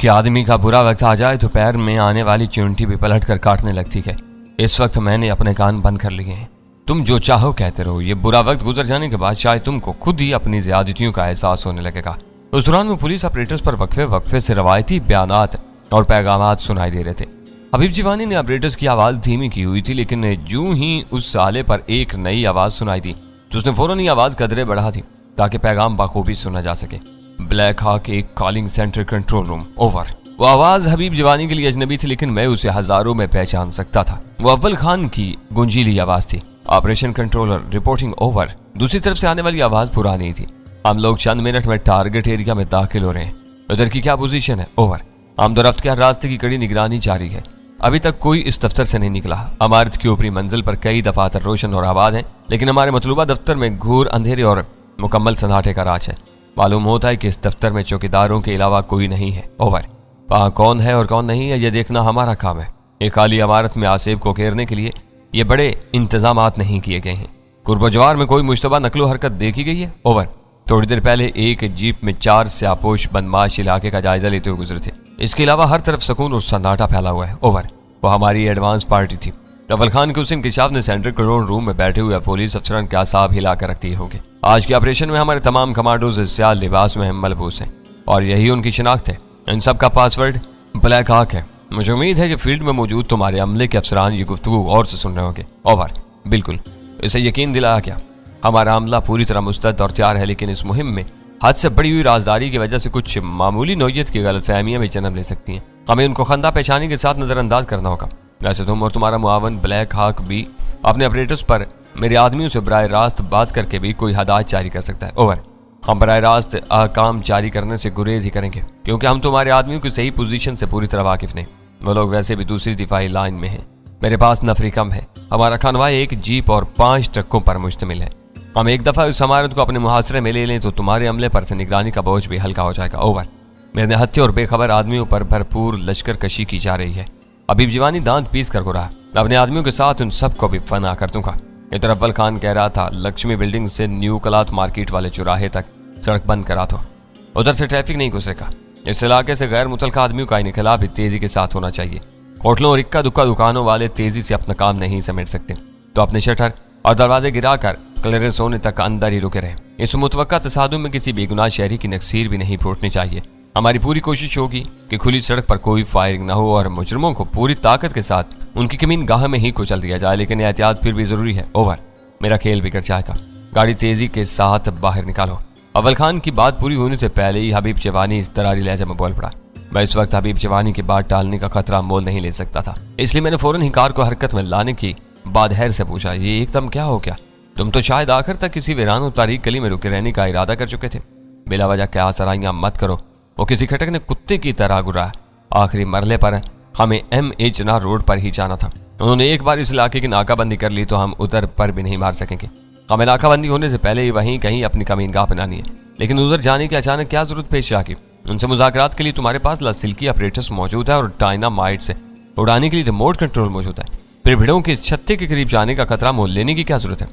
कि आदमी का बुरा वक्त आ जाए तो पैर में आने वाली चींटी भी पलट कर काटने लगती है। इस वक्त मैंने अपने कान बंद कर लिए हैं। तुम जो चाहो कहते रहो। ये बुरा वक्त गुजर जाने के बाद शायद तुमको खुद ही अपनी ज्यादतियों का एहसास होने लगेगा। उस दौरान में पुलिस ऑपरेटर्स पर वक्फे वक्फे से रवायती बयानात और पैगामात सुनाई दे रहे थे। हबीब जिवानी ने ऑपरेटर्स की आवाज धीमी की हुई थी, लेकिन जूं ही उस साले पर एक नई आवाज सुनाई दी तो उसने फौरन ही आवाज कदरे बढ़ा दी ताकि पैगाम बखूबी सुना जा सके। ब्लैक हॉक एक calling centre control room, over. वो आवाज हबीब जिवानी के लिए अजनबी थी, लेकिन मैं उसे हजारों में पहचान सकता था। वो अव्वल खान की गुंजीली आवाज थी। Operation controller reporting, over. दूसरी तरफ से आने वाली आवाज पुरानी थी। हम लोग चंद मिनट में टारगेट एरिया में दाखिल हो रहे हैं। उधर की क्या पोजीशन है, ओवर। हम दो रफ्त के रास्ते की कड़ी निगरानी जारी है। अभी तक कोई इस दफ्तर से नहीं निकला। इमारत की ऊपरी मंजिल पर कई दफातर रोशन और आबाद हैं, लेकिन हमारे मतलूबा दफ्तर में घूर अंधेरे और मुकम्मल सन्नाटे का राज है। मालूम होता है कि इस दफ्तर में चौकीदारों के अलावा कोई नहीं है, ओवर। वहाँ कौन है और कौन नहीं है ये देखना हमारा काम है। एक खाली इमारत में आसेब को घेरने के लिए ये बड़े इंतजामात नहीं किए गए हैं। कुर्बजवार में कोई मुश्तबा नकलो हरकत देखी गई है, ओवर। थोड़ी देर पहले एक जीप में 4 स्यापोश बदमाश इलाके का जायजा लेते हुए गुजरे थे। इसके अलावा हर तरफ सुकून और सन्नाटा फैला हुआ है, ओवर। वो हमारी एडवांस पार्टी थी। अव्वल खान के हुसैन किशाफ ने सेंट्रल कंट्रोल रूम में बैठे हुए पुलिस अफसरान के आसाब हिला कर रख दिए होंगे। आज के ऑपरेशन में हमारे तमाम कमांडोज सियाह लिबास में मलबूस हैं और यही उनकी शिनाख्त है। इन सब का पासवर्ड ब्लैक हॉक है। मुझे उम्मीद है कि फील्ड में मौजूद तुम्हारे अमले के अफसरान ये गुफ्तगू गौर से सुन रहे होंगे, ओवर। बिल्कुल, इसे यकीन दिलाया क्या। हमारा अमला पूरी तरह मुस्तैद और तैयार है, लेकिन इस मुहिम में हद से बड़ी हुई राजदारी की वजह से कुछ मामूली नौयत की गलतफहमियां भी जन्म ले सकती हैं। हमें उनको खंदा पेशानी के साथ नजरअंदाज करना होगा। वैसे तुम और तुम्हारा मुआवन ब्लैक हॉक भी अपने ऑपरेटर्स पर मेरे आदमियों से बराह रास्त बात करके भी कोई हदायत जारी कर सकता है, ओवर। हम बराह रास्त काम जारी करने से गुरेज ही करेंगे, क्योंकि हम तुम्हारे आदमियों की सही पोजीशन से पूरी तरह वाकिफ नहीं। वो लोग वैसे भी दूसरी दिफाई लाइन में हैं। मेरे पास नफरी कम है। हमारा खानवाई एक जीप और 5 ट्रकों पर मुश्तमिल है। हम एक दफा इस इमारत को अपने मुहासरे में ले लें तो तुम्हारे अमले पर से निगरानी का बोझ भी हल्का हो जाएगा, ओवर। मेरे हत्या और बेखबर आदमियों पर भरपूर लश्कर कशी की जा रही है। हबीब जिवानी दांत पीस कर रहा। अपने आदमियों के साथ उन सबको भी फना कर दूंगा। इधर अव्वल खान कह रहा था लक्ष्मी बिल्डिंग से न्यू कलात मार्केट वाले चौराहे तक सड़क बंद करा दो, उधर से ट्रैफिक नहीं गुजरेगा। इस इलाके से गैर मुतलका आदमियों का इनखिलाफ भी तेजी के साथ होना चाहिए। होटलों और इक्का दुक्का दुकानों वाले तेजी से अपना काम नहीं समेट सकते, तो अपने शटर और दरवाजे गिराकर क्लियरेंस होने तक अंदर ही रुके रहे। इस मुतवक्का तसादुम में किसी बेगुनाह शहरी की नक्सीर भी नहीं फूटनी चाहिए। हमारी पूरी कोशिश होगी कि खुली सड़क पर कोई फायरिंग न हो और मुजरमों को पूरी ताकत के साथ उनकी कमीन गाह में ही कुचल दिया जाए, लेकिन एहतियात फिर भी जरूरी है, ओवर। मेरा खेल बिगड़ जाएगा। गाड़ी तेजी के साथ बाहर निकालो। अव्वल खान की बात पूरी होने से पहले ही हबीब जिवानी इस दरारी लहजे में बोल पड़ा। मैं इस वक्त हबीब जिवानी की बात टालने का खतरा मोल नहीं ले सकता था, इसलिए मैंने फौरन ही कार को हरकत में लाने की बाद हैर से पूछा, ये एकदम क्या हो गया? तुम तो शायद आखिर तक किसी वीरान और तारीख गली में रुके रहने का इरादा कर चुके थे। बिला वजह क्या सराइयां मत करो। वो किसी खटक ने कुत्ते की तरह गुर्रा। आखिरी मरले पर हमें MA चनार रोड पर ही जाना था। उन्होंने एक बार इस इलाके की नाकाबंदी कर ली तो हम उधर पर भी नहीं मार सकेंगे। हमें नाकाबंदी होने से पहले ही वहीं कहीं अपनी कमीनगाह बनानी है, लेकिन उधर जाने की अचानक क्या जरूरत पेश आ गई? उनसे मुज़ाकरात के लिए तुम्हारे पास लासिल्की ऑपरेटर्स मौजूद है और डायनामाइट से उड़ाने के लिए रिमोट कंट्रोल मौजूद है। फिर भिड़ों के छत्ते के करीब जाने का खतरा मोल लेने की क्या जरूरत है?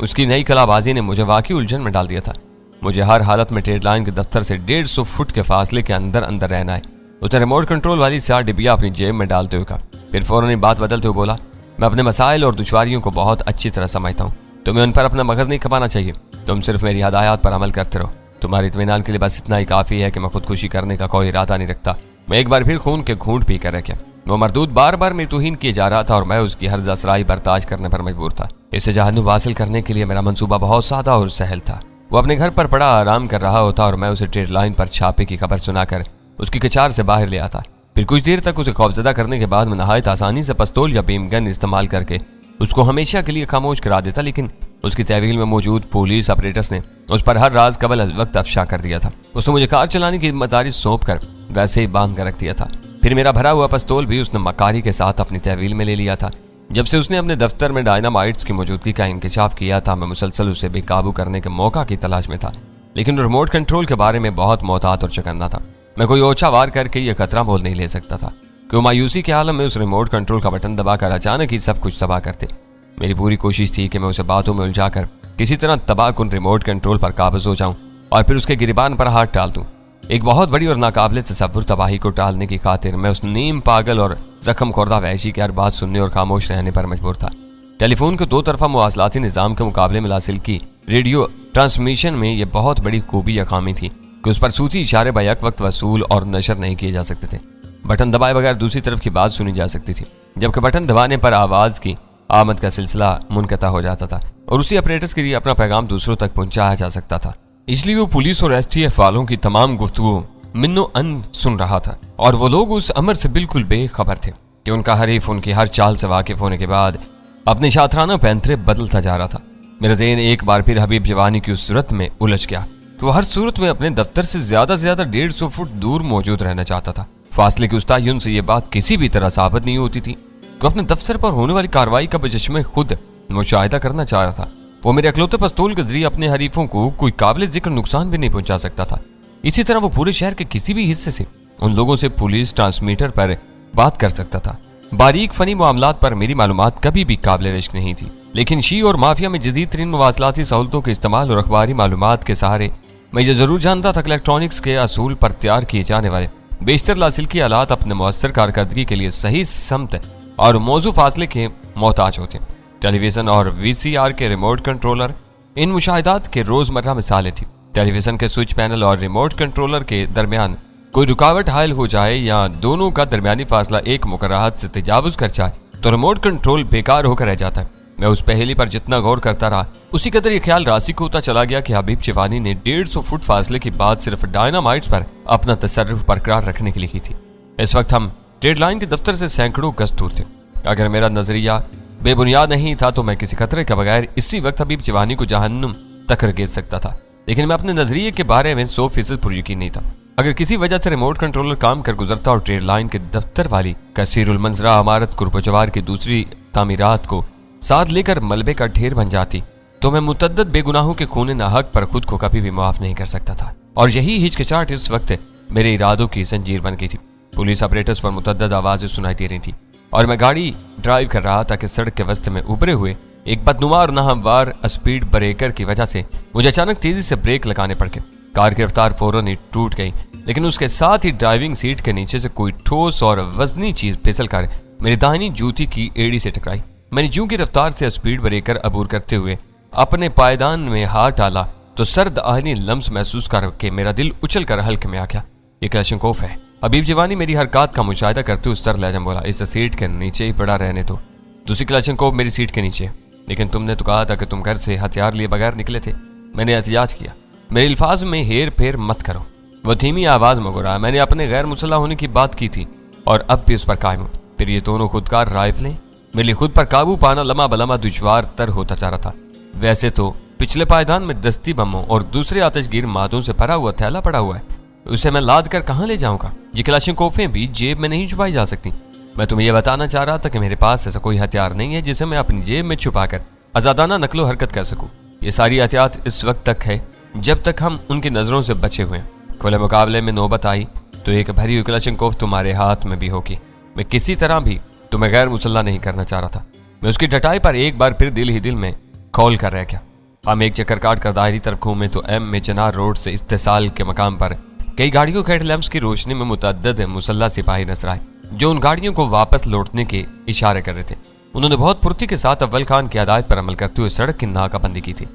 उसकी नई कलाबाजी ने मुझे वाकई उलझन में डाल दिया था। मुझे हर हालत में ट्रेड लाइन के दफ्तर से 150 फुट के फासले के अंदर अंदर रहना है। उसने रिमोट कंट्रोल वाली 4 डिबिया अपनी जेब में डालते हुए कहा। फिर फौरन बात बदलते हुए बोला, मैं अपने मसाइल और दुश्वारियों को बहुत अच्छी तरह समझता हूँ। तुम्हें उन पर अपना मगज नहीं खपाना चाहिए। तुम सिर्फ मेरी हदायत पर अमल करते रहो। तुम्हारी इत्मीनान के लिए बस इतना ही काफी है कि मैं खुदकुशी करने का कोई इरादा नहीं रखता। मैं एक बार फिर खून के घूंट पी कर रखे। वो मरदूद बार बार मेरी तौहीन किए जा रहा था और मैं उसकी हर जसराई बर्दाश्त करने पर मजबूर था। इसे जहन्नुम हासिल करने के लिए मेरा मंसूबा बहुत सादा और सहल था। वो अपने घर पर पड़ा आराम कर रहा होता और मैं उसे ट्रेड लाइन पर छापे की खबर सुनाकर उसकी कचार से बाहर ले आता। फिर कुछ देर तक उसे खौफजदा करने के बाद मैं नहायत आसानी से पिस्तौल या बीमगन इस्तेमाल करके उसको हमेशा के लिए खामोश करा देता, लेकिन उसकी तहवील में मौजूद पुलिस ऑपरेटर्स ने उस पर हर राज कबल वक्त अफशा कर दिया था। उसने मुझे कार चलाने की जिम्मेदारी सौंप कर वैसे ही बांध कर रख दिया था। फिर मेरा भरा हुआ पिस्तौल भी उसने मकारी के साथ अपनी तहवील में ले लिया था। जब से उसने अपने दफ्तर में डायनामाइट्स की मौजूदगी का इंकशाफ किया था, मैं मुसलसल उसे बेकाबू करने के मौका की तलाश में था, लेकिन रिमोट कंट्रोल के बारे में बहुत मोहतात और चौकन्ना था। मैं कोई ओछा वार करके यह खतरा मोल नहीं ले सकता था कि मायूसी के आलम में उस रिमोट कंट्रोल का बटन दबाकर अचानक ही सब कुछ तबाह करते। मेरी पूरी कोशिश थी कि मैं उसे बातों में उलझाकर किसी तरह तबाहकुन रिमोट कंट्रोल पर काबज हो जाऊं और फिर उसके गिरबान पर हाथ डाल दूं। एक बहुत बड़ी और नाकाबिले तसव्वुर तबाही को टालने की खातिर मैं उस नीम पागल और जख्म खुर्दा वहशी की हर बात सुनने और खामोश रहने पर मजबूर था। टेलीफोन के दो तरफा मुवासलाती निज़ाम के मुकाबले में हासिल की रेडियो ट्रांसमिशन में यह बहुत बड़ी खूबी या खामी थी कि उस पर सूती इशारे बैक वक्त वसूल और नशर नहीं किए जा सकते थे। बटन दबाए बगैर दूसरी तरफ की बात सुनी जा सकती थी, जबकि बटन दबाने पर आवाज़ की आमद का सिलसिला मुनक़ता हो जाता था और उसी ऑपरेटर्स के लिए अपना पैगाम दूसरों तक पहुंचाया जा सकता था। इसलिए वो पुलिस और STF वालों की तमाम गुफ्तगू मिन्नो अन सुन रहा था और वो लोग उस अमर से बिल्कुल बेखबर थे कि उनका हरीफ उनकी हर चाल से वाकिफ होने के बाद अपने शातराना पैंतरे बदलता जा रहा था। मेरा ज़हन एक बार फिर हबीब जवानी की उस सूरत में उलझ गया कि वो हर सूरत में अपने दफ्तर से ज्यादा 150 फुट दूर मौजूद रहना चाहता था। फासले की उस तयन से ये बात किसी भी तरह साबित नहीं होती थी कि अपने दफ्तर पर होने वाली कार्रवाई का बचश्मे खुद मुशाहिदा करना चाह रहा था। वो मेरे अकलौते पिस्तौल के जरिए अपने हरीफों को कोई काबिल जिक्र नुकसान भी नहीं पहुंचा सकता था। इसी तरह वो पूरे शहर के किसी भी हिस्से से उन लोगों से पुलिस ट्रांसमीटर पर बात कर सकता था। बारीक फनी मामलात पर मेरी मालूमात कभी भी काबिल रिश्क नहीं थी, लेकिन शी और माफिया में जदीद तरीन मवासलाती सहूलतों के इस्तेमाल और अखबारी मालूमात के सहारे मैं ये जरूर जानता था कि इलेक्ट्रॉनिक्स के असूल पर तैयार किए जाने वाले बेशतर लासिल्की आलात अपने मौसर कारकर्दगी के लिए सही समत और मौजू फासले के मोहताज होते। टेलीविजन और VCR के रिमोट कंट्रोलर इन मुशाहिदात के रोजमर्रा मिसालें थी। टेलीविजन के स्विच पैनल और रिमोट कंट्रोलर के दरमियान कोई रुकावट हायल हो जाए या दोनों का दरमियानी फासला एक मुकर्रर से तजावुज कर जाए तो रिमोट कंट्रोल बेकार होकर रह जाता है। मैं उस पहेली पर जितना गौर करता रहा उसी कदर ये ख्याल रासिक होता चला गया कि हबीब जवानी ने 150 फुट फासले की बात सिर्फ डायनामाइट्स पर अपना तसर्रुफ बरकरार रखने के लिए की थी। इस वक्त हम ट्रेड लाइन के दफ्तर से सैकड़ों गज दूर थे। अगर मेरा नजरिया बेबुनियाद नहीं था तो मैं किसी खतरे के बगैर इसी वक्त हबीब जवानी को जहन्नुम तक रगेज सकता था, लेकिन मैं अपने नजरिए के बारे में 100% पुरयकीन नहीं था। अगर किसी वजह से रिमोट कंट्रोलर काम कर गुजरता और ट्रेड लाइन के दफ्तर वाली कसीरुल मंजरा इमारत कुर्बजवार की दूसरी तामीरात को साथ लेकर मलबे का ढेर बन जाती तो मैं मुतद्दद बेगुनाहों के खून नाहक पर खुद को कभी भी माफ नहीं कर सकता था। और यही हिचकिचाहट इस वक्त मेरे इरादों की जंजीर बन गई थी। पुलिस ऑपरेटर्स पर मुतद्दद आवाजें सुनाई दे रही थी और मैं गाड़ी ड्राइव कर रहा था कि सड़क के वस्ते में उभरे हुए एक बदनुमा और नाहमवार स्पीड ब्रेकर की वजह से मुझे अचानक तेजी से ब्रेक लगाने पड़ गए। कार की रफ्तार फौरन ही टूट गई, लेकिन उसके साथ ही ड्राइविंग सीट के नीचे से कोई ठोस और वजनी चीज फिसल कर मेरी दाहिनी जूती की एड़ी से टकराई। मैंने जूं की रफ्तार से स्पीड ब्रेकर अबूर करते हुए अपने पायदान में हाथ डाला तो सर्द आहनी लम्स महसूस करके मेरा दिल उछल कर हल्के में आ गया। ये क्लैशनकोफ है। हबीब जवानी मेरी हरकत का मुशाहिदा करते उस तरह लहजा बोला, इस सीट के नीचे ही पड़ा रहने दो। दूसरी क्लैशनकोफ मेरी सीट के नीचे। लेकिन तुमने तो कहा था कि तुम घर से हथियार लिए बगैर निकले थे। मैंने एहतियाज किया, मेरे अल्फाज में हेर फेर मत करो। वह धीमी आवाज में गुरा, मैंने अपने गैर मुसल्लह होने की बात की थी और अब भी उस पर कायम हूं। फिर ये दोनों खुदकार राइफलें मेरे लिए खुद पर काबू पाना लम्हा बलमा दुश्वार तर होता जा रहा था। वैसे तो पिछले पायदान में दस्ती बमों और दूसरे आतिशगीर मादों से भरा हुआ थैला पड़ा हुआ है, उसे मैं लाद कर कहाँ ले जाऊंगा। ये क्लाशिंकोफें भी जेब में नहीं छुपाई जा सकती। मैं तुम्हें यह बताना चाह रहा था कि मेरे पास ऐसा कोई हथियार नहीं है जिसे मैं अपनी जेब में छुपाकर आजादाना नकलो हरकत कर सकूं। ये सारी एहतियात इस वक्त तक है जब तक हम उनकी नजरों से बचे हुए हैं। खुले मुकाबले में नौबत आई तो एक भरी हुई क्लाशिंकोफ तुम्हारे हाथ में भी होगी। मैं किसी तरह भी तुम्हें गैर मुसल्ला नहीं करना चाह रहा था। मैं उसकी डटाई पर एक बार फिर दिल ही दिल में खौल कर रह गया। हम एक चक्कर काट कर दाहिरी तरफ घूमे तो एम में चनार रोड से इस्तेसाल के मकाम पर कई गाड़ियों के हेडलैम्प्स की रोशनी में मुतअद्दिद मुसल्ला सिपाही नजर आए जो उन गाड़ियों को वापस लौटने के इशारे कर रहे थे। उन्होंने बहुत फुर्ती के साथ अव्वल खान की हदायत पर अमल करते हुए सड़क की नाकाबंदी की थी।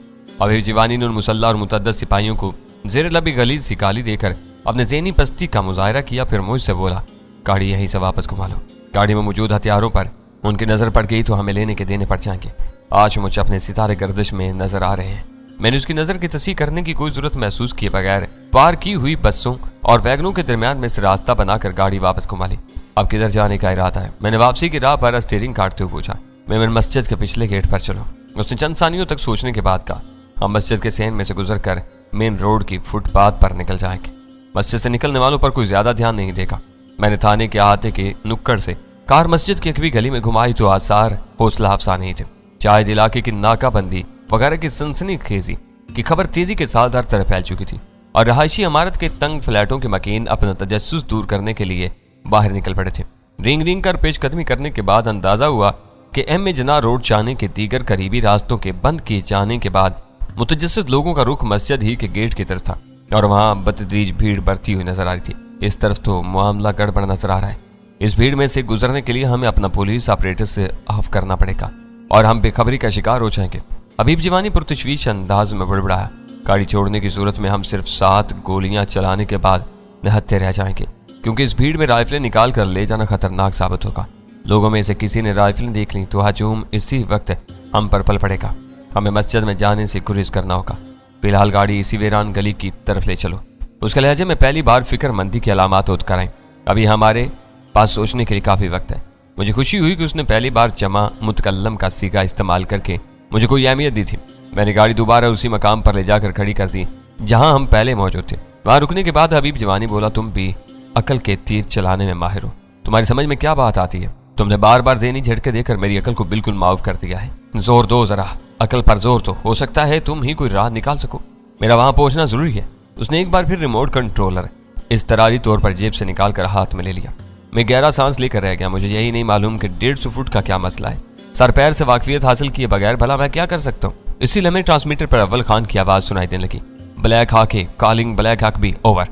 हबीब जवानी ने उन मुसल्ला और मुतअद्दिद सिपाहियों को जेर लबी गलीज सी गाली देकर अपने ज़हनी पस्ती का मुजाहरा किया। फिर मुझसे बोला, गाड़ी यहीं से वापस घुमा लो। गाड़ी में मौजूद हथियारों पर उनकी नजर पड़ गई तो हमें लेने के देने पड़ जाएंगे। आज मुझे अपने सितारे गर्दिश में नजर आ रहे हैं। मैंने उसकी नजर की तस्हीह करने की कोई जरूरत महसूस किए बगैर पार की हुई बसों और वैगनों के दरमियान में से रास्ता बनाकर गाड़ी वापस घुमा ली। अब किधर जाने का इरादा है? मैंने वापसी की राह पर स्टीयरिंग काटते हुए पूछा। मैं मस्जिद के पिछले गेट पर चलो। उसने चंद सानियों तक सोचने के बाद कहा, हम मस्जिद के सेन में से गुजर कर मेन रोड की फुटपाथ पर निकल जाएंगे। मस्जिद से निकलने वालों पर कोई ज्यादा ध्यान नहीं देगा। मैंने थाने के अहाते के नुक्कड़ से कार मस्जिद की अगवी गली में घुमाई तो आसार हौसला अफसा नहीं थे। शायद इलाके की नाकाबंदी वगैरह की सनसनीखेजी की खबर तेजी के साथ हर तरफ फैल चुकी थी और रहायशी इमारत के तंग फ्लैटों के मकीन अपना तजस्सुस दूर करने के लिए बाहर निकल पड़े थे। रिंग रिंग कर पेशकदमी करने के बाद अंदाजा हुआ कि एम ए जना रोड जाने के दीगर करीबी रास्तों के बंद किए जाने के बाद मुतजस्सिस लोगों का रुख मस्जिद ही के गेट की तरफ था। और वहां बतदरीज भीड़ बढ़ती हुई नजर आ रही थी। इस तरफ तो मामला गड़बड़ नजर आ रहा है। इस भीड़ में से गुजरने के लिए हमें अपना पुलिस ऑपरेटर से ऑफ करना पड़ेगा और हम बेखबरी का शिकार हो जाएंगे। हबीब जवानी पुरतशवीश अंदाज में बड़बड़ाया। गाड़ी छोड़ने की सूरत में हम सिर्फ 7 गोलियां चलाने के बाद निहत्थे रह जाएंगे, क्योंकि इस भीड़ में राइफलें निकाल कर ले जाना खतरनाक साबित होगा। लोगों में से किसी ने राइफलें देख ली तो हजूम इसी वक्त हम पर पल पड़ेगा। हमें मस्जिद में जाने से गुरेज करना होगा। फिलहाल गाड़ी इसी वीरान गली की तरफ ले चलो। उसके लहजे में पहली बार फिक्रमंदी की अलामात उद कराएं। अभी हमारे पास सोचने के लिए काफ़ी वक्त है। मुझे खुशी हुई कि उसने पहली बार जमा मुतकल्लम का सीगा इस्तेमाल करके मुझे कोई अहमियत दी थी। मैंने गाड़ी दोबारा उसी मकाम पर ले जाकर खड़ी कर दी जहां हम पहले मौजूद थे। वहां रुकने के बाद हबीब जवानी बोला, तुम भी अकल के तीर चलाने में माहिर हो। तुम्हारी समझ में क्या बात आती है? तुमने बार बार ज़हनी झटके देकर मेरी अकल को बिल्कुल माफ कर दिया है। जोर दो जरा, अकल पर जोर दो, हो सकता है तुम ही कोई राह निकाल सको। मेरा वहां पहुंचना जरूरी है। उसने एक बार फिर रिमोट कंट्रोलर इस्तरारी तौर पर जेब से निकाल कर हाथ में ले लिया। मैं गहरा सांस लेकर रह गया। मुझे यही नहीं मालूम कि 150 फुट का क्या मसला है। सर पैर से वाकफियत हासिल किए बगैर भला मैं क्या कर सकता हूँ? इसी लम्हे ट्रांसमीटर पर अव्वल खान की आवाज सुनाई देने लगी। Black hawk calling black hawk B over,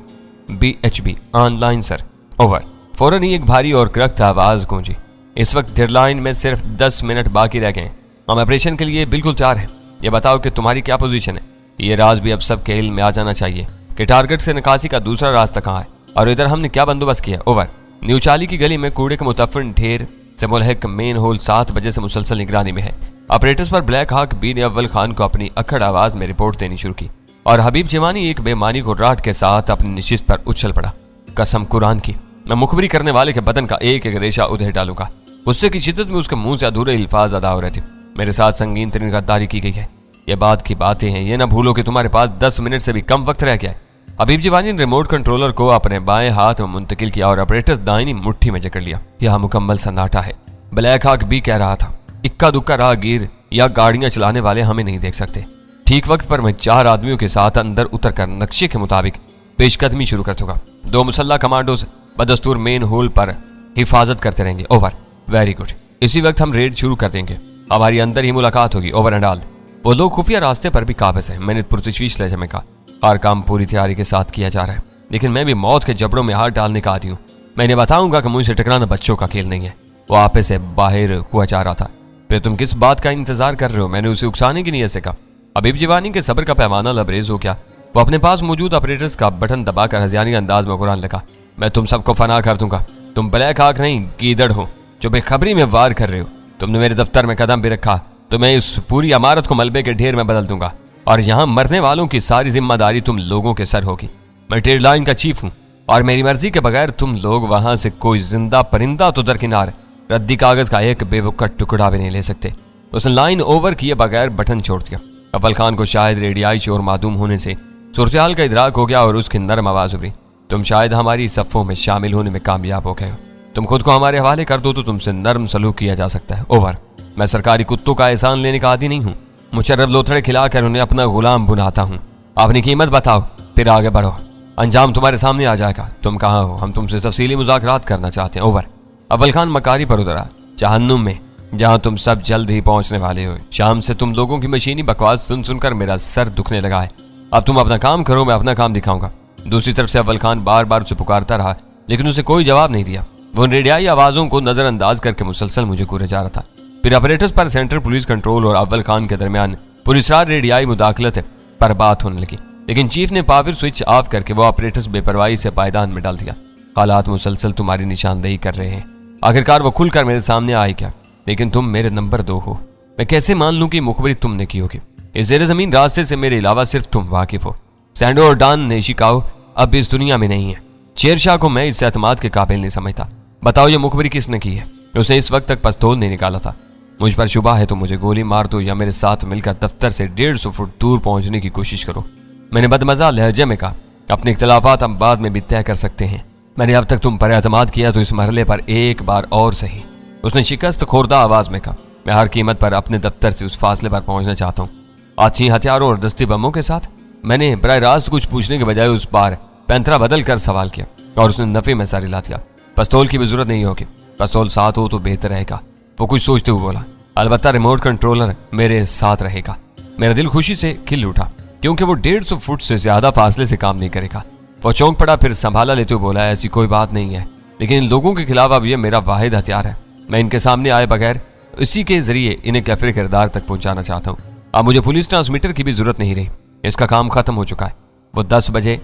BHB online sir over. फौरन ही एक भारी और करख्त आवाज गूंजी। इस वक्त डेडलाइन में सिर्फ 10 मिनट बाकी रह गए। हम ऑपरेशन के लिए बिल्कुल तैयार हैं। ये बताओ कि तुम्हारी क्या पोजीशन है। ये राज भी अब सबके इल्म में आ जाना चाहिए कि टारगेट से निकासी का दूसरा रास्ता कहाँ है और इधर हमने क्या बंदोबस्त किया। ओवर। न्यू चाली की गली में कूड़े के मुतफिन ढेर से मुल्हिक मेन होल 7 बजे से मुसलसल निगरानी में है। ऑपरेटर्स पर ब्लैक हाक बी ने अव्वल खान को अपनी अक्खड़ आवाज में रिपोर्ट देनी शुरू की और हबीब जवानी एक बेमानी घुर्राहट के साथ अपनी निशिस्त पर उछल पड़ा। कसम कुरान की, मैं मुखबरी करने वाले के बदन का एक एक रेशा उधेड़ डालूंगा। गुस्से की शिद्दत में उसके मुंह से अधूरे अल्फाज अदा हो रहे थे। मेरे साथ संगीन तरीन गद्दारी की गई है। ये बात की बातें हैं। ये ना भूलो कि तुम्हारे पास 10 मिनट से भी कम वक्त रह गया है। हबीब जवानी ने रिमोट कंट्रोलर को अपने बाएं हाथ में मुंतकिल किया और ऑपरेटर्स दाहिनी मुट्ठी में जकड़ लिया। यह मुकम्मल सन्नाटा है। ब्लैक हाक भी कह रहा था, इक्का दुक्का राहगीर या गाड़ियां चलाने वाले हमें नहीं देख सकते। ठीक वक्त पर मैं 4 आदमियों के साथ अंदर उतर कर नक्शे के मुताबिक पेशकदमी शुरू कर दूंगा। 2 मुसल्ला कमांडोज बदस्तूर मेन होल पर हिफाजत करते रहेंगे। ओवर। Very good. इसी वक्त हम रेड शुरू कर देंगे। हमारी अंदर ही मुलाकात होगी। Over and all. वो लोग खुफिया रास्ते पर भी काबिज हैं। मैंने पुरतशवीश लहजे में कहा, हर काम पूरी तैयारी के साथ किया जा रहा है, लेकिन मैं भी मौत के जबड़ों में हाथ डालने का आदी हूँ। मैं इन्हें बताऊंगा कि मुझसे टकराना बच्चों का खेल नहीं है। वो आपे से बाहर हुआ जा रहा था। फिर तुम किस बात का इंतजार कर रहे हो? मैंने उसे उकसाने की नीयत से कहा। हबीब जवानी के सब्र का पैमाना लबरेज हो गया। वो अपने पास मौजूद ऑपरेटर्स का बटन दबाकर हज़ियानी अंदाज में कुरान लगा, मैं तुम सबको फना कर दूंगा। तुम ब्लैक हाक नहीं गीदड़ हो जो बेखबरी में वार कर रहे हो। तुमने मेरे दफ्तर में कदम भी रखा तो मैं इस पूरी इमारत को मलबे के ढेर में बदल दूंगा और यहाँ मरने वालों की सारी जिम्मेदारी तुम लोगों के सर होगी। मैं ट्रेड लाइन का चीफ हूँ और मेरी मर्जी के बगैर तुम लोग वहां से कोई जिंदा परिंदा तो दरकिनार रद्दी कागज का एक बेवकूफ टुकड़ा भी नहीं ले सकते। उसने लाइन ओवर किए बगैर बटन छोड़ दिया। अव्वल खान को शायद रेडियाई शोर मादूम होने से सूरत-ए-हाल का इदराक हो गया और उसकी नरम आवाज उभरी, तुम शायद हमारी सफ़ों में शामिल होने में कामयाब हो गए हो। तुम खुद को हमारे हवाले कर दो तो तुमसे नरम सलूक किया जा सकता है। ओवर। मैं सरकारी कुत्तों का एहसान लेने का आदी नहीं हूँ। मुशर्रफ लोथड़े खिलाकर उन्हें अपना गुलाम बनाता हूँ। अपनी कीमत बताओ फिर आगे बढ़ो। अंजाम तुम्हारे सामने आ जाएगा। तुम कहाँ हो? हम तुमसे तफसीली मुज़ाकरात करना चाहते हैं। ओवर। अव्वल खान मकारी पर उतरा, जहन्नुम में जहाँ तुम सब जल्द ही पहुँचने वाले हो। शाम से तुम लोगों की मशीनी बकवास सुन सुनकर मेरा सर दुखने लगा है। अब तुम अपना काम करो, मैं अपना काम दिखाऊंगा। दूसरी तरफ से अव्वल खान बार बार उसे पुकारता रहा लेकिन उसे कोई जवाब नहीं दिया। वो रेडियाई आवाज़ों को नज़रअंदाज करके मुसलसल मुझे घूरे जा रहा था। फिर ऑपरेटर्स पर सेंट्रल पुलिस कंट्रोल और अव्वल खान के दरमियान पुरस्कार रेडियाई मुदाखलत पर बात होने लगी, लेकिन चीफ ने पावर स्विच ऑफ करके वो ऑपरेटर्स बेपरवाही से पायदान में डाल दिया। हालात मुसलसल तुम्हारी निशानदेही कर रहे हैं। आखिरकार वो खुलकर मेरे सामने आई क्या? लेकिन तुम मेरे नंबर 2 हो। मैं कैसे मान लूं कि मुखबरी तुमने की होगी? इस ज़ेर ज़मीन रास्ते से मेरे अलावा सिर्फ तुम वाकिफ हो। सैंडो और डान ने शिकाओ अब इस दुनिया में नहीं है। शेरशाह को मैं इस एतमाद के काबिल नहीं समझता। बताओ ये मुखबरी किसने की है? उसने इस वक्त तक पिस्तौल नहीं निकाला था। मुझ पर शुबा है तो मुझे गोली मार दो या मेरे साथ मिलकर दफ्तर से 150 फुट दूर पहुंचने की कोशिश करो। मैंने बदमजा लहजे में कहा, अपने इख्तलाफात हम बाद में भी तय कर सकते हैं। मैंने अब तक तुम पर एतमाद किया तो इस मरहले पर एक बार और सही। उसने शिकस्त खोरदा आवाज में कहा, मैं हर कीमत पर अपने दफ्तर से उस फासले पर पहुंचना चाहता हूँ, अच्छी हथियारों और दस्ती बमों के साथ। मैंने बराह रास्त कुछ पूछने के बजाय उस बार पैंतरा बदल कर सवाल किया और उसने नफे में सारी ला दिया। पिस्तौल की भी जरूरत नहीं होगी, पिस्तौल साथ हो तो बेहतर रहेगा। वो कुछ सोचते हुए बोला, अलबत्ता रिमोट कंट्रोलर मेरे साथ रहेगा। मेरा दिल खुशी से खिल उठा। क्योंकि वो 150 फुट से ज्यादा फासले से काम नहीं करेगा। वो चौंक पड़ा, फिर संभाला लेते हुए बोला, ऐसी कोई बात नहीं है, लेकिन इन लोगों के खिलाफ अब ये मेरा वाहिद हथियार है। मैं इनके सामने आए बगैर इसी के जरिए इन्हें कैफे किरदार तक पहुंचाना चाहता हूँ। अब मुझे पुलिस ट्रांसमीटर की भी जरूरत नहीं रही, इसका काम खत्म हो चुका है। वो 10 बजे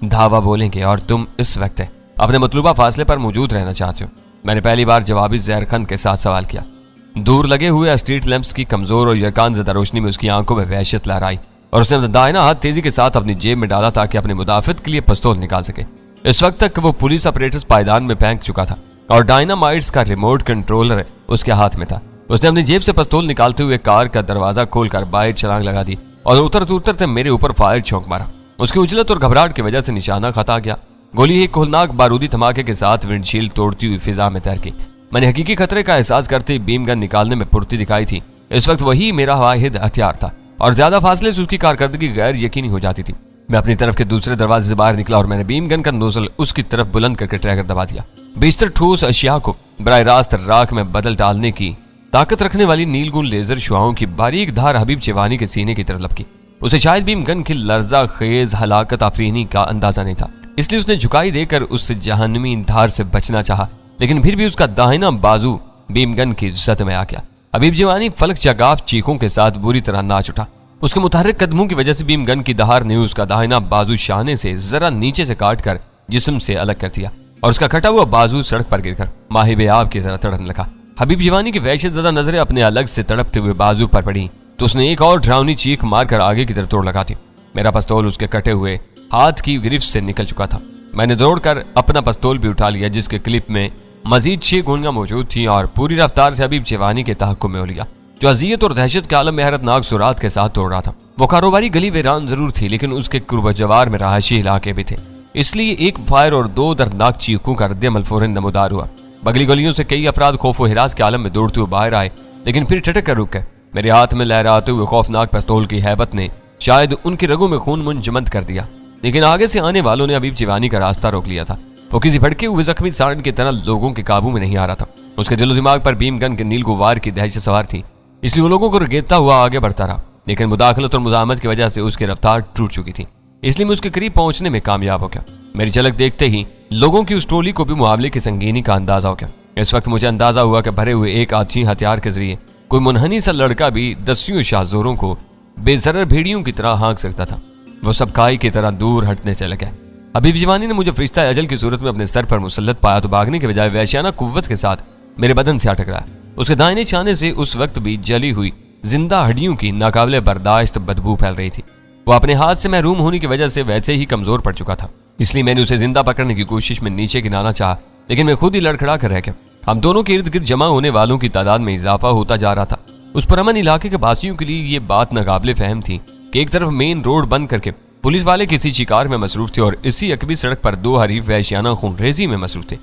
धावा बोलेंगे और तुम इस वक्त अपने मतलूबा फासले पर मौजूद रहना चाहते हो। मैंने पहली बार जवाबी जहरखंड के साथ सवाल किया। दूर लगे हुए स्ट्रीट लैंप्स की कमजोर और यकान ज़दा रोशनी में उसकी आंखों में वहशत लहराई और उसने अपना दाहिना हाथ तेजी के साथ अपनी जेब में डाला ताकि अपने मुदाफित के लिए पिस्तौल निकाल सके। इस वक्त तक वो पुलिस ऑपरेटर्स पायदान में फेंक चुका था और डायनामाइट्स का रिमोट कंट्रोलर उसके हाथ में था। उसने अपनी जेब से पिस्तौल निकालते हुए कार का दरवाजा खोलकर बाहर छलांग लगा दी और उतरते उतरते मेरे ऊपर फायर छौंक मारा। उसकी उजलत और घबराहट की वजह से निशाना खता गया। गोली एक होलनाक बारूदी धमाके के साथ विंडशील्ड तोड़ती हुई फिजा में तैर गई। मैंने हकीकी खतरे का एहसास करते बीम गन निकालने में फुर्ती दिखाई थी। इस वक्त वही मेरा वाहिद हथियार था और ज्यादा फासले से उसकी कारकर्दगी गैर यकीनी हो जाती थी। मैं अपनी तरफ के दूसरे दरवाजे से बाहर निकला और मैंने बीम गन का नोजल उसकी तरफ बुलंद करके ट्रैगर दबा दिया। बेशतर ठोस अशिया को बराह रास्त राख में बदल डालने की ताकत रखने वाली नीलगुन लेजर शुआओं की बारीक धार हबीब चिवानी के सीने की तरफ लपकी। उसे शायद बीम गन की लर्जा खेज हलाकत आफरीनी का अंदाजा नहीं था, इसलिए उसने झुकाई देकर उससे जहन्नमी धार से बचना चाहा, लेकिन फिर भी उसका दाहिना बाजू बीम गन की जद में आ गया। हबीब चिवानी फलक चगाफ चीखों के साथ बुरी तरह नाच उठा। उसके मुतहर्रिक कदमों की वजह से बीम गन की दहार ने उसका दाहिना बाजू शाने से जरा नीचे से काट कर जिस्म से अलग कर दिया और उसका कटा हुआ बाजू सड़क पर गिरकर माहिब आब की जरा तड़पने लगा। हबीब चिवानी की वहशत ज़दा नजरें अपने अलग से तड़पते हुए बाजू पर पड़ी तो उसने एक और डरावनी चीख मारकर आगे की तरफ तोड़ लगा दी। मेरा पिस्तौल उसके कटे हुए हाथ की गिरफ्त से निकल चुका था। मैंने दौड़कर अपना पिस्तौल भी उठा लिया जिसके क्लिप में मजीद 6 गोलियां मौजूद थी और पूरी रफ्तार से हबीब चिवानी के तहक्कुम में हो लिया, जो अजियत और दहशत के आलम में हैरतनाक सुरात के साथ तोड़ रहा था। वो कारोबारी गली वीरान जरूर थी, लेकिन उसके कुर्बजवार में रहायशी इलाके भी थे, इसलिए एक फायर और 2 दर्दनाक चीखों का रद्द-ए-अमल फौरन नमूदार हुआ। बगली गलियों से कई अफराद खौफ व हिरास के आलम में दौड़ते हुए बाहर आए, लेकिन फिर ठटक कर रुक गए। मेरे हाथ में लहराते हुए खौफनाक पिस्तौल की हैबत ने शायद उनकी रगों में खून मुंजमद कर दिया, लेकिन आगे से आने वालों ने हबीब चिवानी का रास्ता रोक लिया था। वो किसी भड़के हुए जख्मी सांड की तरह लोगों के काबू में नहीं आ रहा था। उसके दिलो दिमाग पर बीम गन के नील गुवार की दहशत सवार थी, इसलिए वो लोगों को रगेदता हुआ आगे बढ़ता रहा, लेकिन मुदाखलत और मुजामत की वजह से उसकी रफ्तार टूट चुकी थी, इसलिए मैं उसके करीब पहुंचने में कामयाब हो गया। मेरी झलक देखते ही लोगों की उस टोली को भी मुआवले की संगीनी का अंदाजा हो गया। इस वक्त मुझे अंदाजा हुआ कि भरे हुए एक आदमी हथियार के जरिए कोई मुनहनी सा लड़का भी दस्युं शाहजोरों को बेजरर भेड़ियों की तरह हाँक सकता था। वो सब काई की तरह दूर हटने से लगे। हबीब चिवानी ने मुझे फरिश्ता अजल की सूरत में अपने सर पर मुसल्लत पाया तो भागने के बजाय वहशियाना कुव्वत के साथ मेरे बदन से आ टकराया। उसके दाहिने छाने से उस वक्त भी जली हुई जिंदा हड्डियों की नाकाबिले बर्दाश्त बदबू फैल रही थी। वो अपने हाथ से महरूम होने की वजह से वैसे ही कमजोर पड़ चुका था, इसलिए मैंने उसे जिंदा पकड़ने की कोशिश में नीचे गिराना चाहा, लेकिन मैं खुद ही लड़खड़ा कर रह गया। हम दोनों के इर्द गिर्द जमा होने वालों की तादाद में इजाफा होता जा रहा था। उस पुरअमन इलाके के बासियों के लिए ये बात नाकाबिले फहम थी कि एक तरफ मेन रोड बंद करके पुलिस वाले किसी शिकार में मसरूफ थे और इसी अकबी सड़क पर 2 हरीफ वहशियाना खूनरेजी में मसरूफ थे,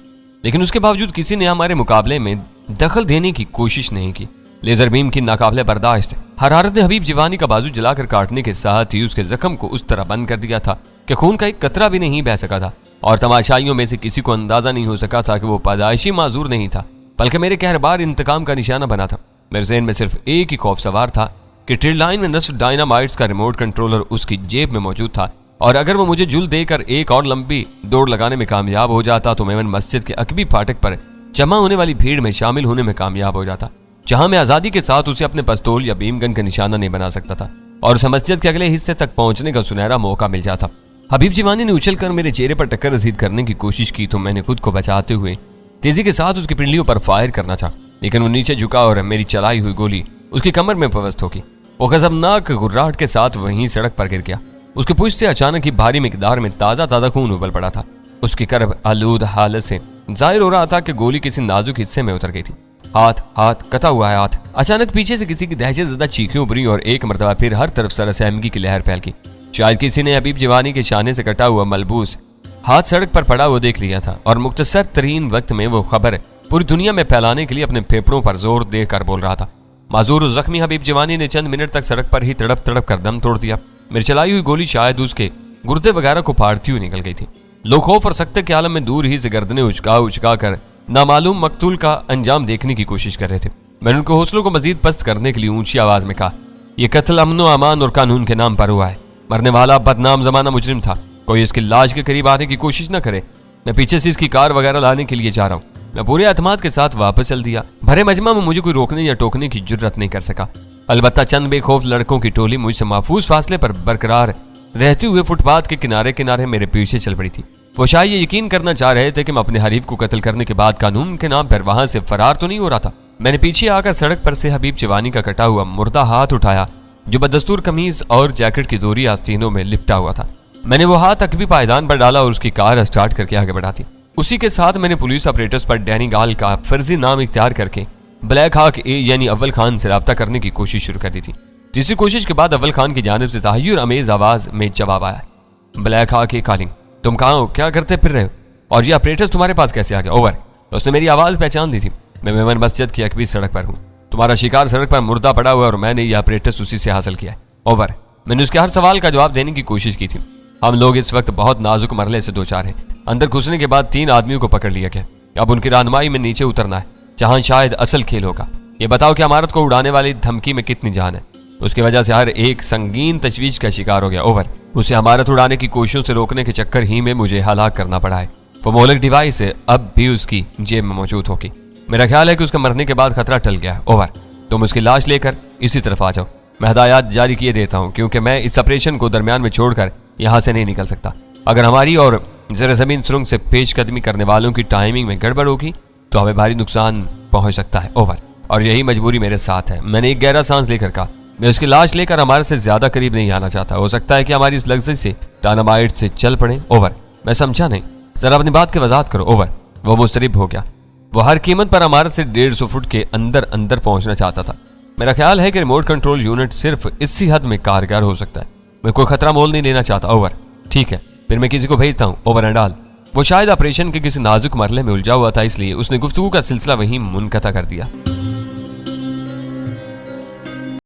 लेकिन उसके बावजूद किसी ने हमारे मुकाबले में दखल देने की कोशिश नहीं की। लेजर बीम की नाकाबिले बर्दाश्त हरारत ने हबीब चिवानी का बाजू जलाकर काटने के साथ ही उसके जख्म को उस तरह बंद कर दिया था कि खून का एक कतरा भी नहीं बह सका था और तमाशाइयों में से किसी को अंदाजा नहीं हो सका था कि वो पैदाइशी माजूर नहीं था, बल्कि मेरे कहरबार इंतकाम का निशाना बना था। मेरे ज़हन में सिर्फ एक ही खौफ सवार था कि ट्रेड लाइन में नस्र डायनामाइट्स का रिमोट कंट्रोलर उसकी जेब में मौजूद था और अगर वो मुझे जुल देकर एक और लंबी दौड़ लगाने में कामयाब हो जाता तो मैं मस्जिद के अकबी फाटक पर जमा होने वाली भीड़ में शामिल होने में कामयाब हो जाता, जहां मैं आजादी के साथ उसे अपने पिस्तौल या बीम गन का निशाना नहीं बना सकता था और उसे मस्जिद के अगले हिस्से तक पहुंचने का सुनहरा मौका मिल जाता। हबीब चिवानी ने उछलकर मेरे चेहरे पर टक्कर रसीद करने की कोशिश की तो मैंने खुद को बचाते हुए तेजी के साथ उसकी पिंडलियों पर फायर करना चाहा, लेकिन वो नीचे झुका और मेरी चलाई हुई गोली उसकी कमर में पवस्त होगी। वो गजबनाक गुर्राहट के साथ वहीं सड़क पर गिर गया। उसके पुश से अचानक ही भारी मिकदार में ताज़ा खून उबल पड़ा था। उसकी करब आलूद हालत से जाहिर हो रहा था कि गोली किसी नाजुक हिस्से में उतर गई थी। हाथ कटा हुआ है हाथ। अचानक पीछे से किसी की दहशत ज़दा चीखें उभरी और एक मरतबा फिर हर तरफ सरसहमगी की लहर फैल गई। शायद किसी ने हबीब चिवानी के शाने से कटा हुआ मलबूस हाथ सड़क पर पड़ा हुआ देख लिया था और मुख्तसर तरीन वक्त में वो खबर पूरी दुनिया में फैलाने के लिए अपने फेफड़ों पर जोर देकर बोल रहा था। माजूर और जख्मी हबीब चिवानी ने चंद मिनट तक सड़क पर ही तड़प कर दम तोड़ दिया। मेरी चलाई हुई गोली शायद उसके गुर्दे वगैरह को फाड़ती हुई निकल गई थी। लोग खौफ और सख्ते के आलम में दूर ही से गर्दनें उचका कर नामालूम मकतूल का अंजाम देखने की कोशिश कर रहे थे। मैंने उनके हौसलों को मजीद पस्त करने के लिए ऊंची आवाज में कहा, यह कत्ल अमन व अमान और कानून के नाम पर हुआ है। मरने वाला बदनाम जमाना मुजरिम था, कोई इसकी लाश के करीब आने की कोशिश न करे। मैं पीछे से इसकी कार वगैरह लाने के लिए जा रहा हूँ। मैं पूरे एतमाद के साथ वापस चल दिया। भरे मजमा में मुझे कोई रोकने या टोकने की जुर्रत नहीं कर सका। अलबत्ता चंद बेखौफ लड़कों की टोली मुझसे महफूज फासले पर बरकरार रहते हुए फुटपाथ के किनारे किनारे मेरे पीछे चल पड़ी थी। वो शायद ये यकीन करना चाह रहे थे कि मैं अपने हरीफ को कत्ल करने के बाद कानून के नाम पर वहां से फरार तो नहीं हो रहा था। मैंने पीछे आकर सड़क पर से हबीब चिवानी का कटा हुआ मुर्दा हाथ उठाया, जो बदस्तूर कमीज और जैकेट की दोहरी आस्तीनों में लिपटा हुआ था। मैंने वो हाथ अकबी पायदान पर डाला और उसकी कार स्टार्ट करके आगे बढ़ा दी। उसी के साथ मैंने पुलिस ऑपरेटर्स पर डैनी गाल का फर्जी नाम इख्तियार करके ब्लैक हाक ए यानी अव्वल खान से रब्ता करने की कोशिश शुरू कर दी थी। तीसरी कोशिश के बाद अव्वल खान की जानिब से तहय्युर अमेज आवाज में जवाब आया, ब्लैक हाक ए कॉलिंग, तुम कहाँ हो, क्या करते फिर रहे हो, और ये ऑपरेटर्स तुम्हारे पास कैसे आ गया? ओवर। उसने मेरी आवाज पहचान दी थी। मैं मेमन मस्जिद की अकबी सड़क पर हूँ। तुम्हारा शिकार सड़क पर मुर्दा पड़ा हुआ है और मैंने ये ऑपरेटर्स उसी से हासिल किया है। ओवर। मैंने उसके हर सवाल का जवाब देने की कोशिश की थी। हम लोग इस वक्त बहुत नाजुक मरहले से दो चार हैं। अंदर घुसने के बाद 3 आदमियों को पकड़ लिया गया। अब उनकी रहनुमाई में नीचे उतरना है, जहां शायद असल खेल होगा। ये बताओ कि इमारत को उड़ाने वाली धमकी में कितनी जान है? उसकी वजह से हर एक संगीन तशवीश का शिकार हो गया। ओवर। उसे इमारत उड़ाने की कोशिशों से रोकने के चक्कर ही में मुझे हलाक करना पड़ा है। वो मोहलक डिवाइस है, अब भी उसकी जेब में मौजूद होगी। मेरा ख्याल है कि उसके मरने के बाद खतरा टल गया है। ओवर। तुम उसकी लाश लेकर इसी तरफ आ जाओ। मैं हदायत जारी किए देता हूँ, क्योंकि मैं इस ऑपरेशन को दरमियान में छोड़कर यहाँ से नहीं निकल सकता। अगर हमारी और ज़र ज़मीन सुरंग से पेशकदमी करने वालों की टाइमिंग में गड़बड़ होगी तो हमें भारी नुकसान पहुंच सकता है। ओवर। और यही मजबूरी मेरे साथ है। मैंने एक गहरा सांस लेकर कहा, मैं उसकी लाश लेकर हमारे से ज्यादा करीब नहीं आना चाहता। हो सकता है कि हमारी इस लग्जरी से डायनामाइट से चल पड़े। ओवर। मैं समझा नहीं, जरा अपनी बात की वजाहत करो। ओवर। वो मुस्तरिब हो गया। वो हर कीमत पर हमारे से 150 फुट के अंदर अंदर पहुंचना चाहता था। मेरा ख्याल है कि रिमोट कंट्रोल यूनिट सिर्फ इसी हद में कारगर हो सकता है। मैं कोई खतरा मोल नहीं लेना चाहता। ओवर। ठीक है, फिर मैं किसी को भेजता हूँ। Over and all. वो शायद ऑपरेशन के किसी नाजुक मरहले में उलझा हुआ था, इसलिए उसने गुफ्तगू का सिलसिला वहीं मुनक़ता कर दिया।